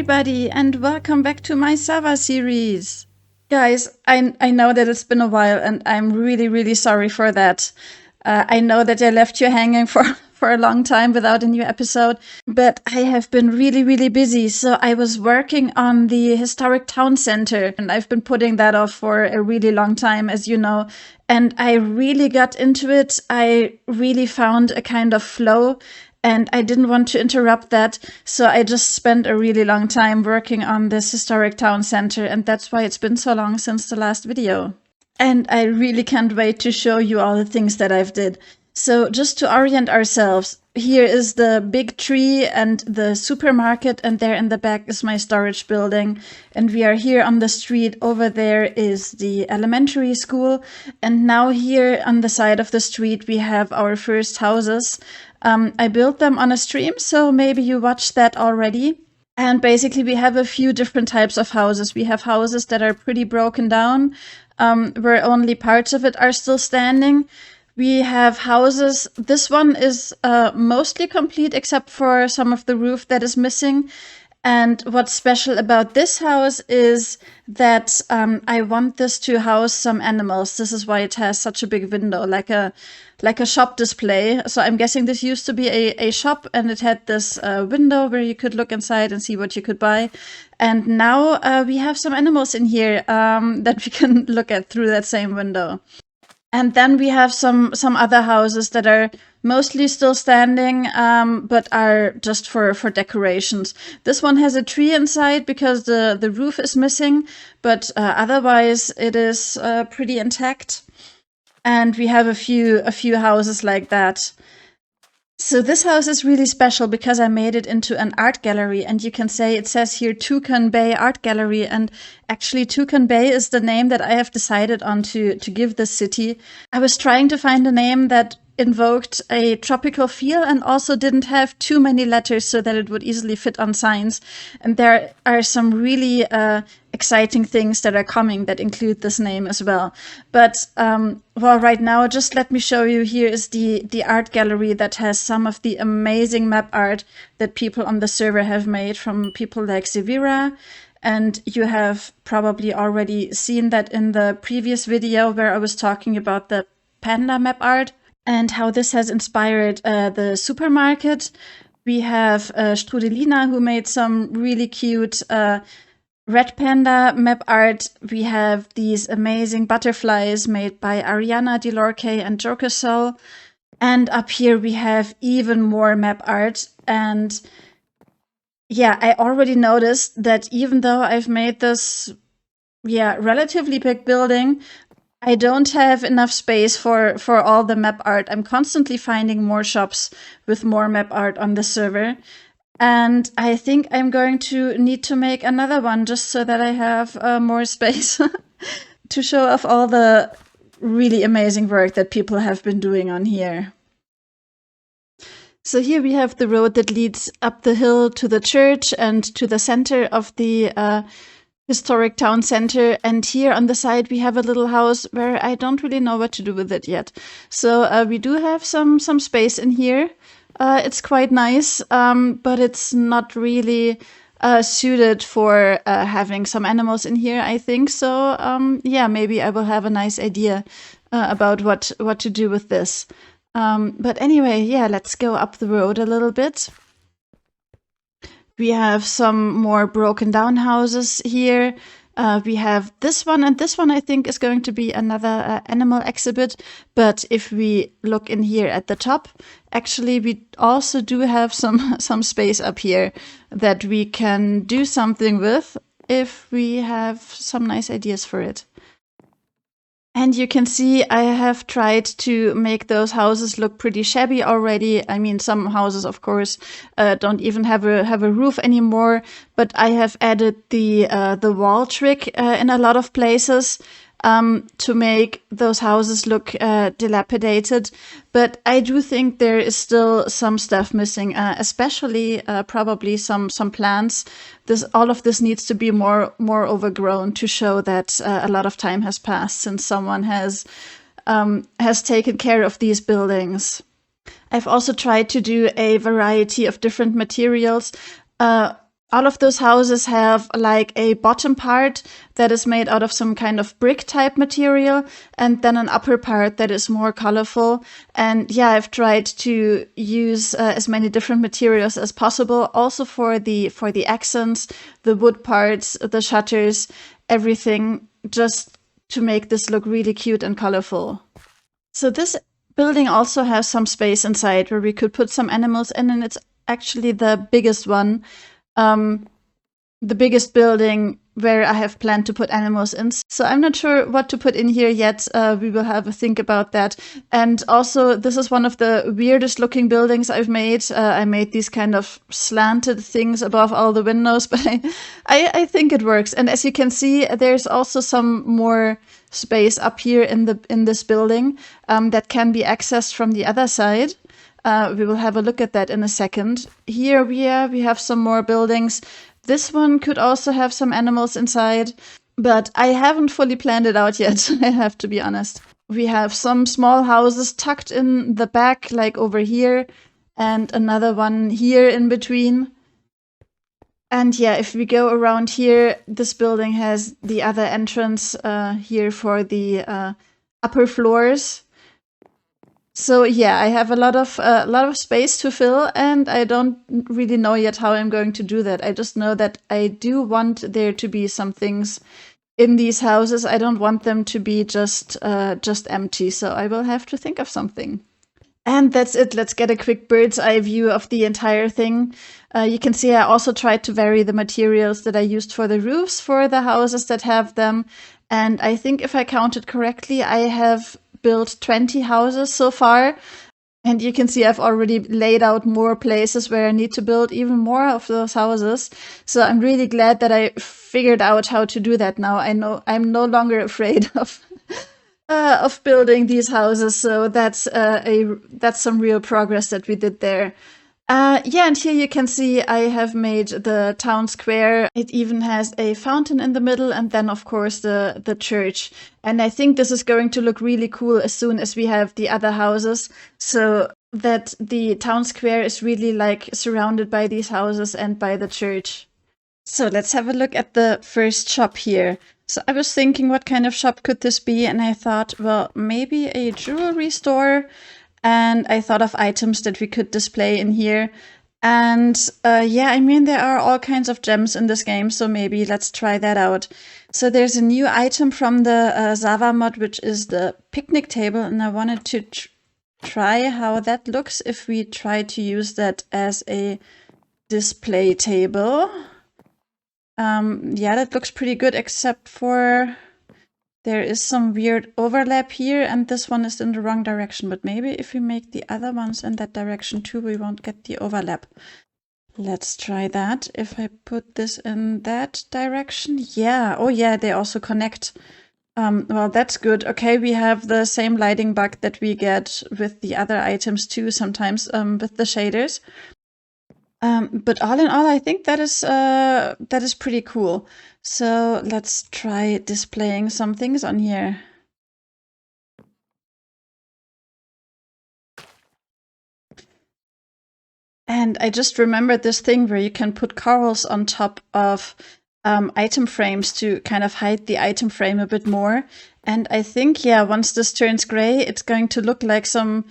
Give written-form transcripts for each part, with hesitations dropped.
everybody, and welcome back to my ZAWA series. Guys, I know that it's been a while, and I'm really sorry for that. I know that I left you hanging for a long time without a new episode, but I have been really busy. So I was working on the historic town center, and I've been putting that off for a really long time, as you know. And I really got into it. I really found a kind of flow. And I didn't want to interrupt that, so I just spent a really long time working on this historic town center, and that's why it's been so long since the last video. And I really can't wait to show you all the things that I've did. So just to orient ourselves, here is the big tree and the supermarket, and there in the back is my storage building. And we are here on the street. Over there is the elementary school. And now here on the side of the street, we have our first houses. I built them on a stream, so maybe you watched that already. And basically we have a few different types of houses. We have houses that are pretty broken down, where only parts of it are still standing. We have houses, this one is mostly complete except for some of the roof that is missing. And what's special about this house is that I want this to house some animals. This is why it has such a big window, like a shop display. So I'm guessing this used to be a shop, and it had this window where you could look inside and see what you could buy. And now we have some animals in here that we can look at through that same window. And then we have some other houses that are mostly still standing, but are just for decorations. This one has a tree inside because the roof is missing, but otherwise it is pretty intact. And we have a few houses like that. So this house is really special because I made it into an art gallery, and you can say it says here Toucan Bay Art Gallery, and actually Toucan Bay is the name that I have decided on to give this city. I was trying to find a name that invoked a tropical feel and also didn't have too many letters so that it would easily fit on signs. And there are some really exciting things that are coming that include this name as well. But well, right now, just let me show you. Here is the art gallery that has some of the amazing map art that people on the server have made, from people like Severa. And you have probably already seen that in the previous video where I was talking about the panda map art and how this has inspired the supermarket. We have Strudelina, who made some really cute red panda map art. We have these amazing butterflies made by Ariana Delorque and Jokersoul. And up here we have even more map art. And yeah, I already noticed that even though I've made this relatively big building, I don't have enough space for all the map art. I'm constantly finding more shops with more map art on the server. And I think I'm going to need to make another one just so that I have more space to show off all the really amazing work that people have been doing on here. So here we have the road that leads up the hill to the church and to the center of the historic town center, and here on the side we have a little house where I don't really know what to do with it yet. So we do have some space in here. It's quite nice, but it's not really suited for having some animals in here, I think. So yeah, maybe I will have a nice idea about what to do with this. But anyway, yeah, let's go up the road a little bit. We have some more broken down houses here. We have this one, and this one I think is going to be another animal exhibit. But if we look in here at the top, actually we also do have some space up here that we can do something with if we have some nice ideas for it. And you can see I have tried to make those houses look pretty shabby already. I mean, some houses, of course, don't even have a roof anymore. But I have added the wall trick in a lot of places to make those houses look dilapidated. But I do think there is still some stuff missing, especially probably some plants. All of this needs to be more overgrown to show that a lot of time has passed since someone has taken care of these buildings. I've also tried to do a variety of different materials. all of those houses have like a bottom part that is made out of some kind of brick type material, and then an upper part that is more colorful. And yeah, I've tried to use as many different materials as possible, also for the accents, the wood parts, the shutters, everything, just to make this look really cute and colorful. So this building also has some space inside where we could put some animals in, and it's actually the biggest one. The biggest building where I have planned to put animals in. So I'm not sure what to put in here yet. We will have a think about that. And also, this is one of the weirdest looking buildings I've made. I made these kind of slanted things above all the windows, but I think it works. And as you can see, there's also some more space up here in this building that can be accessed from the other side. We will have a look at that in a second. Here we have some more buildings. This one could also have some animals inside, but I haven't fully planned it out yet, I have to be honest. We have some small houses tucked in the back, like over here, and another one here in between. And yeah, if we go around here, this building has the other entrance here for the upper floors. So yeah, I have a lot of space to fill, and I don't really know yet how I'm going to do that. I just know that I do want there to be some things in these houses. I don't want them to be just empty, so I will have to think of something. And that's it. Let's get a quick bird's eye view of the entire thing. You can see I also tried to vary the materials that I used for the roofs for the houses that have them. And I think if I counted correctly, I have built 20 houses so far. And you can see I've already laid out more places where I need to build even more of those houses. So I'm really glad that I figured out how to do that now. I know I'm no longer afraid of building these houses. So that's some real progress that we did there. Yeah, and here you can see I have made the town square. It even has a fountain in the middle, and then of course the church. And I think this is going to look really cool as soon as we have the other houses, so that the town square is really like surrounded by these houses and by the church. So let's have a look at the first shop here. So I was thinking, what kind of shop could this be? And I thought, well, maybe a jewelry store. And I thought of items that we could display in here. And yeah, I mean, there are all kinds of gems in this game, so maybe let's try that out. So there's a new item from the ZAWA mod, which is the picnic table. And I wanted to try how that looks if we try to use that as a display table. Yeah, that looks pretty good, except for there is some weird overlap here, and this one is in the wrong direction. But maybe if we make the other ones in that direction too, we won't get the overlap. Let's try that. If I put this in that direction, yeah. Oh yeah, they also connect. Well, that's good. Okay, we have the same lighting bug that we get with the other items too, sometimes with the shaders. But all in all, I think that is pretty cool. So let's try displaying some things on here. And I just remembered this thing where you can put corals on top of item frames to kind of hide the item frame a bit more. And I think, yeah, once this turns gray, it's going to look like some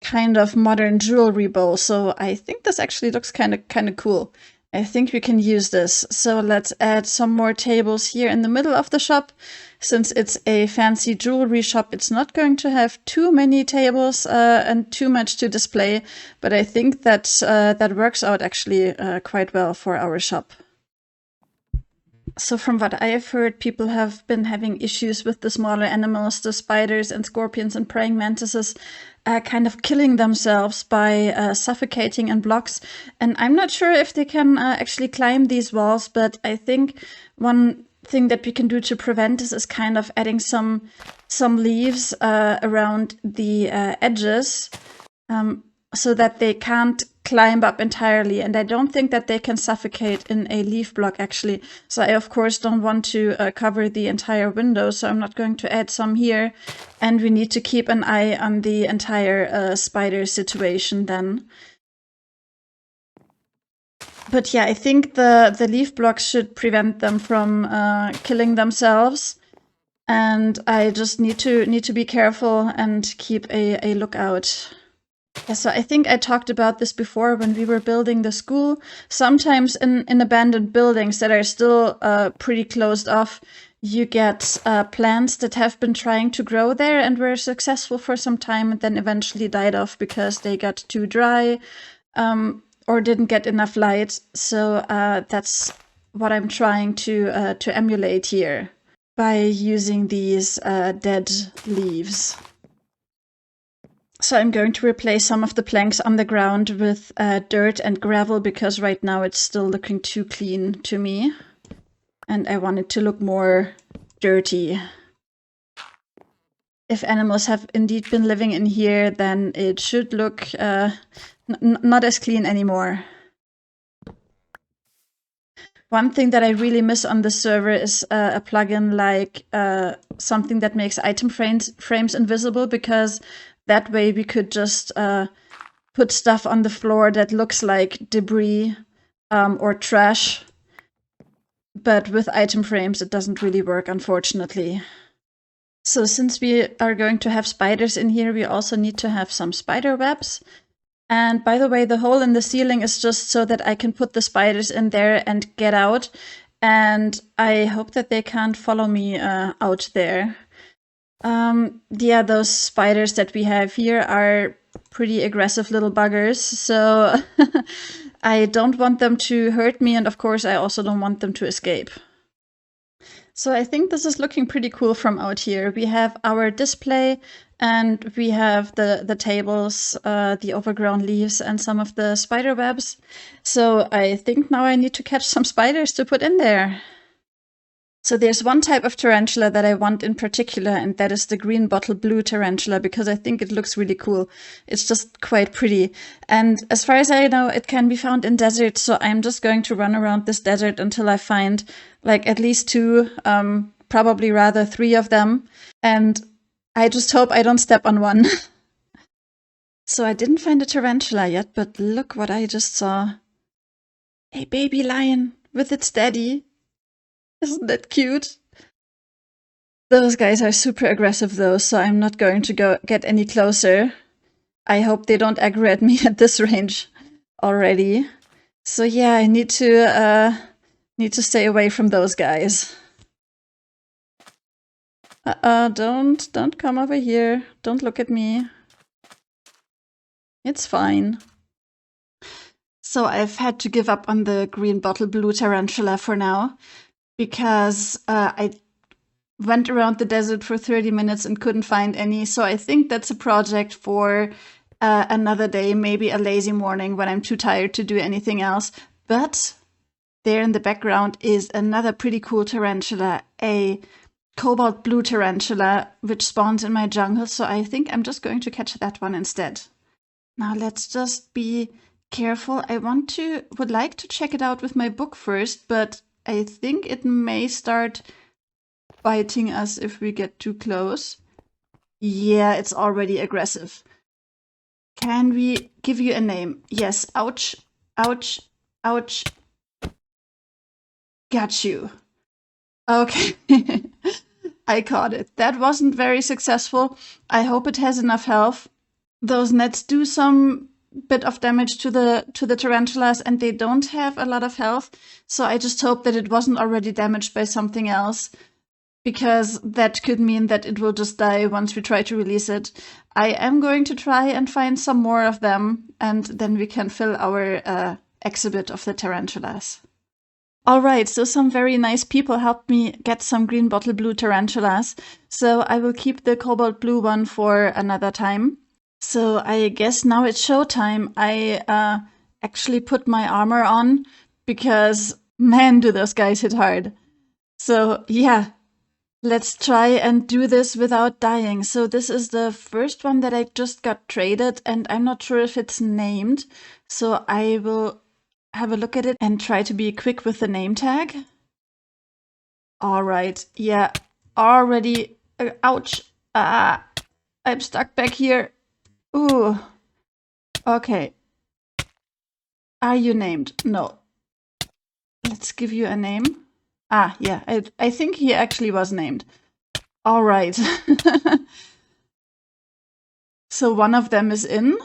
kind of modern jewelry bowl. So I think this actually looks kind of cool. I think we can use this. So let's add some more tables here in the middle of the shop. Since it's a fancy jewelry shop, it's not going to have too many tables and too much to display. But I think that that works out actually quite well for our shop. So from what I have heard, people have been having issues with the smaller animals, the spiders and scorpions and praying mantises, kind of killing themselves by suffocating in blocks. And I'm not sure if they can actually climb these walls, but I think one thing that we can do to prevent this is kind of adding some leaves around the edges so that they can't climb up entirely. And I don't think that they can suffocate in a leaf block, actually. So I, of course, don't want to cover the entire window, so I'm not going to add some here. And we need to keep an eye on the entire spider situation then. But yeah, I think the leaf blocks should prevent them from killing themselves. And I just need to be careful and keep a lookout. Yeah, so I think I talked about this before when we were building the school. Sometimes in abandoned buildings that are still pretty closed off, you get plants that have been trying to grow there and were successful for some time and then eventually died off because they got too dry or didn't get enough light. So that's what I'm trying to emulate here by using these dead leaves. So I'm going to replace some of the planks on the ground with dirt and gravel because right now it's still looking too clean to me. And I want it to look more dirty. If animals have indeed been living in here, then it should look not as clean anymore. One thing that I really miss on the server is a plugin like something that makes item frames invisible, because that way we could just put stuff on the floor that looks like debris or trash. But with item frames, it doesn't really work, unfortunately. So since we are going to have spiders in here, we also need to have some spider webs. And by the way, the hole in the ceiling is just so that I can put the spiders in there and get out. And I hope that they can't follow me out there. Yeah, those spiders that we have here are pretty aggressive little buggers. So I don't want them to hurt me. And of course, I also don't want them to escape. So I think this is looking pretty cool from out here. We have our display and we have the tables, the overgrown leaves and some of the spider webs. So I think now I need to catch some spiders to put in there. So there's one type of tarantula that I want in particular, and that is the green bottle blue tarantula, because I think it looks really cool. It's just quite pretty. And as far as I know, it can be found in deserts, so I'm just going to run around this desert until I find like at least 2, probably rather 3 of them. And I just hope I don't step on one. So I didn't find a tarantula yet, but look what I just saw. A baby lion with its daddy. Isn't that cute? Those guys are super aggressive though, so I'm not going to go get any closer. I hope they don't aggro at me at this range already. So yeah, I need to stay away from those guys. Don't come over here. Don't look at me. It's fine. So I've had to give up on the green bottle blue tarantula for now, because I went around the desert for 30 minutes and couldn't find any. So I think that's a project for another day, maybe a lazy morning when I'm too tired to do anything else. But there in the background is another pretty cool tarantula, a cobalt blue tarantula, which spawns in my jungle. So I think I'm just going to catch that one instead. Now let's just be careful. I would like to check it out with my book first, but I think it may start biting us if we get too close. Yeah, it's already aggressive. Can we give you a name? Yes, ouch, ouch, ouch. Got you. Okay, I caught it. That wasn't very successful. I hope it has enough health. Those nets do some bit of damage to the tarantulas, and they don't have a lot of health. So I just hope that it wasn't already damaged by something else, because that could mean that it will just die once we try to release it. I am going to try and find some more of them, and then we can fill our exhibit of the tarantulas. All right, so some very nice people helped me get some green bottle blue tarantulas. So I will keep the cobalt blue one for another time. So I guess now it's showtime. I actually put my armor on because, man, do those guys hit hard. So yeah, let's try and do this without dying. So this is the first one that I just got traded, and I'm not sure if it's named. So I will have a look at it and try to be quick with the name tag. All right, yeah, already, ouch. I'm stuck back here. Ooh, okay. Are you named? No. Let's give you a name. Ah, yeah, I think he actually was named. All right. So one of them is in.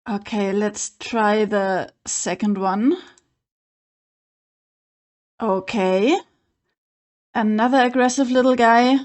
Okay, let's try the second one. Okay. Another aggressive little guy.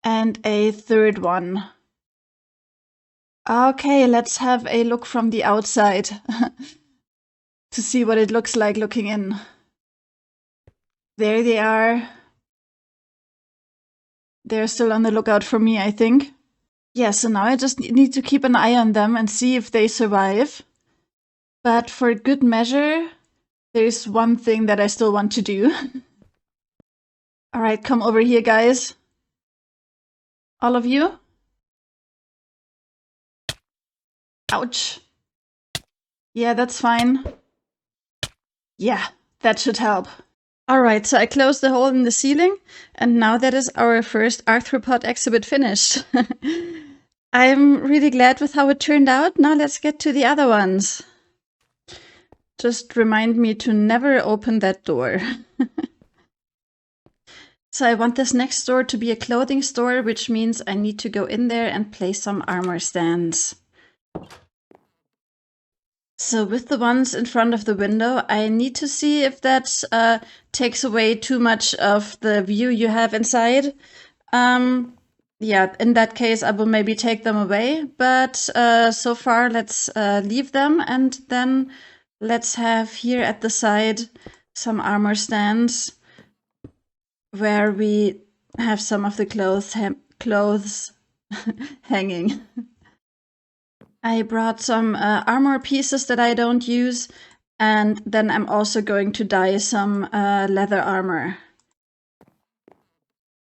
And a third one. Okay, let's have a look from the outside to see what it looks like looking in. There they are. They're still on the lookout for me, I think. Yeah, so now I just need to keep an eye on them and see if they survive. But for good measure, there's one thing that I still want to do. All right, come over here, guys. All of you. Ouch. Yeah, that's fine. Yeah, that should help. All right, so I closed the hole in the ceiling, and now that is our first arthropod exhibit finished. I'm really glad with how it turned out. Now let's get to the other ones. Just remind me to never open that door. So I want this next store to be a clothing store, which means I need to go in there and place some armor stands. So with the ones in front of the window, I need to see if that takes away too much of the view you have inside. Yeah, in that case, I will maybe take them away. But so far, let's leave them. And then let's have here at the side some armor stands where we have some of the clothes hanging. I brought some armor pieces that I don't use, and then I'm also going to dye some leather armor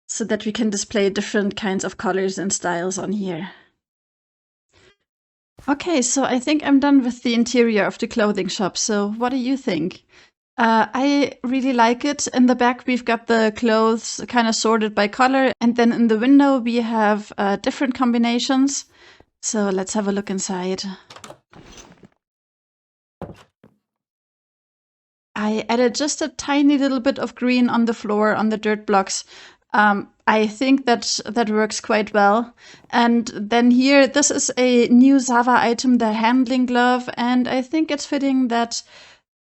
so that we can display different kinds of colors and styles on here. Okay, so I think I'm done with the interior of the clothing shop. So what do you think? I really like it. In the back, we've got the clothes kind of sorted by color, and then in the window, we have different combinations. So let's have a look inside. I added just a tiny little bit of green on the floor, on the dirt blocks. I think that works quite well. And then here, this is a new ZAWA item, the handling glove, and I think it's fitting that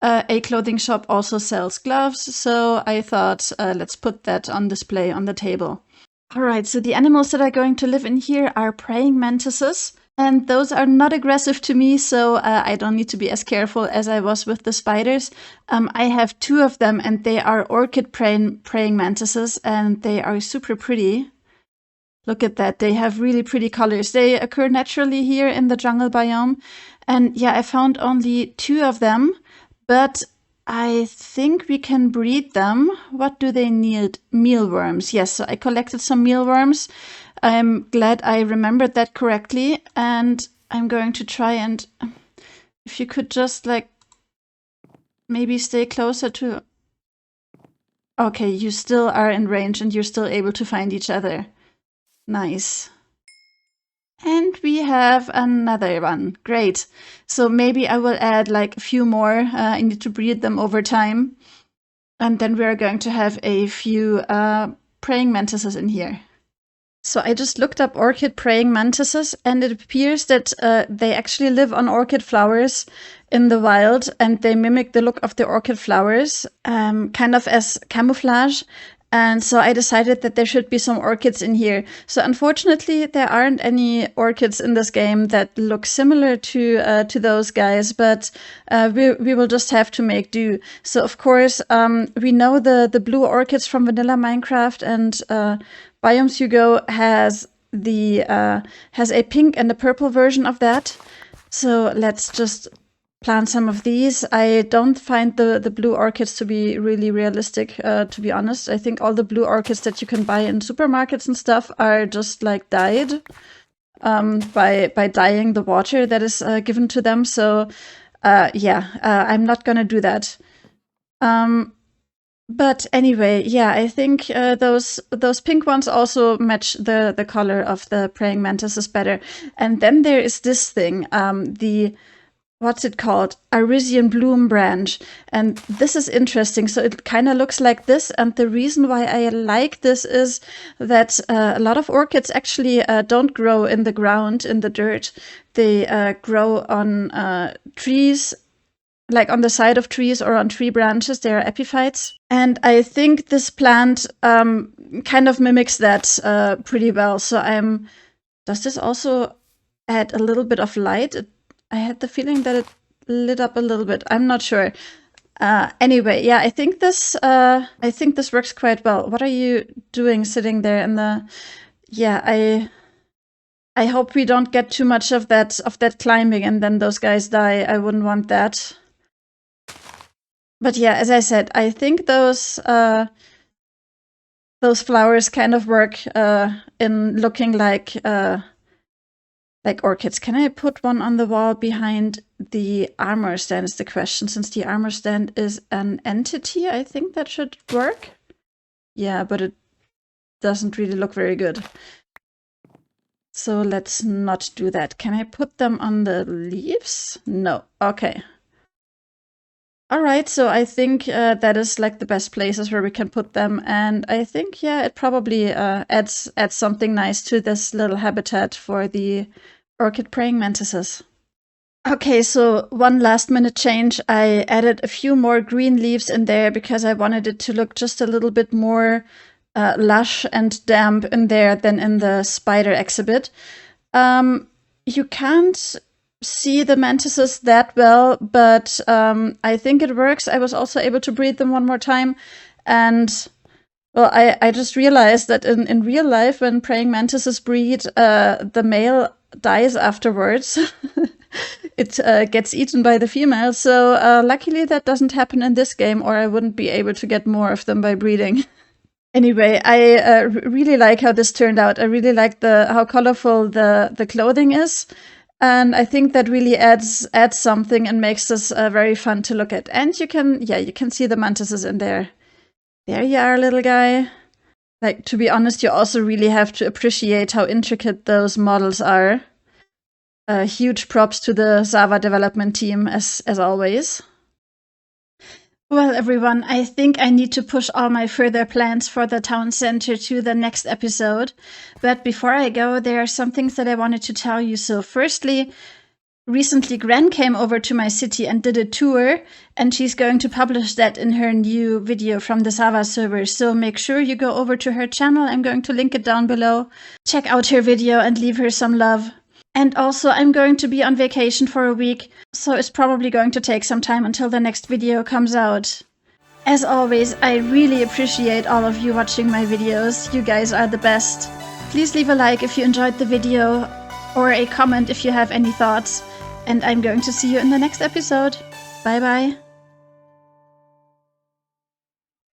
a clothing shop also sells gloves. So I thought, let's put that on display on the table. All right, so the animals that are going to live in here are praying mantises, and those are not aggressive to me, so I don't need to be as careful as I was with the spiders. I have 2 of them, and they are orchid praying mantises, and they are super pretty. Look at that, they have really pretty colors. They occur naturally here in the jungle biome, and yeah, I found only 2 of them, but I think we can breed them. What do they need? Mealworms. Yes, so I collected some mealworms. I'm glad I remembered that correctly. And I'm going to try and... If you could just, like, maybe stay closer to... Okay, you still are in range and you're still able to find each other. Nice. And we have another one. Great. So maybe I will add like a few more. I need to breed them over time. And then we're going to have a few praying mantises in here. So I just looked up orchid praying mantises, and it appears that they actually live on orchid flowers in the wild, and they mimic the look of the orchid flowers, kind of as camouflage. And so I decided that there should be some orchids in here. So unfortunately, there aren't any orchids in this game that look similar to those guys, but we will just have to make do. So of course, we know the blue orchids from vanilla Minecraft, and Biomes Hugo has a pink and a purple version of that. So let's just plant some of these. I don't find the blue orchids to be really realistic, to be honest. I think all the blue orchids that you can buy in supermarkets and stuff are just like dyed by dyeing the water that is given to them. So yeah, I'm not gonna do that. But anyway, yeah, I think those pink ones also match the color of the praying mantises better. And then there is this thing, the what's it called? Irisian bloom branch. And this is interesting. So it kind of looks like this. And the reason why I like this is that a lot of orchids actually don't grow in the ground, in the dirt. They grow on trees, like on the side of trees or on tree branches. They are epiphytes. And I think this plant kind of mimics that pretty well. So does this also add a little bit of light? I had the feeling that it lit up a little bit. I'm not sure. Anyway, yeah, I think this works quite well. What are you doing sitting there in the? Yeah, I hope we don't get too much of that climbing and then those guys die. I wouldn't want that. But yeah, as I said, I think those flowers kind of work in looking like orchids. Can I put one on the wall behind the armor stand is the question. Since the armor stand is an entity, I think that should work. Yeah, but it doesn't really look very good. So let's not do that. Can I put them on the leaves? No. Okay. All right, so I think that is like the best places where we can put them. And I think, yeah, it probably adds something nice to this little habitat for the orchid praying mantises. Okay, so one last minute change. I added a few more green leaves in there because I wanted it to look just a little bit more lush and damp in there than in the spider exhibit. You can't see the mantises that well, but I think it works. I was also able to breed them one more time. And well, I just realized that in real life, when praying mantises breed, the male dies afterwards. It gets eaten by the female. So luckily that doesn't happen in this game, or I wouldn't be able to get more of them by breeding. Anyway, I really like how this turned out. I really like how colorful the clothing is. And I think that really adds something and makes this very fun to look at. And you can see the mantises in there. There you are, little guy. Like, to be honest, you also really have to appreciate how intricate those models are. Huge props to the ZAWA development team, as always. Well, everyone, I think I need to push all my further plans for the town center to the next episode. But before I go, there are some things that I wanted to tell you. So firstly, recently Gran came over to my city and did a tour, and she's going to publish that in her new video from the ZAWA server. So make sure you go over to her channel. I'm going to link it down below. Check out her video and leave her some love. And also, I'm going to be on vacation for a week, so it's probably going to take some time until the next video comes out. As always, I really appreciate all of you watching my videos. You guys are the best. Please leave a like if you enjoyed the video, or a comment if you have any thoughts. And I'm going to see you in the next episode. Bye bye.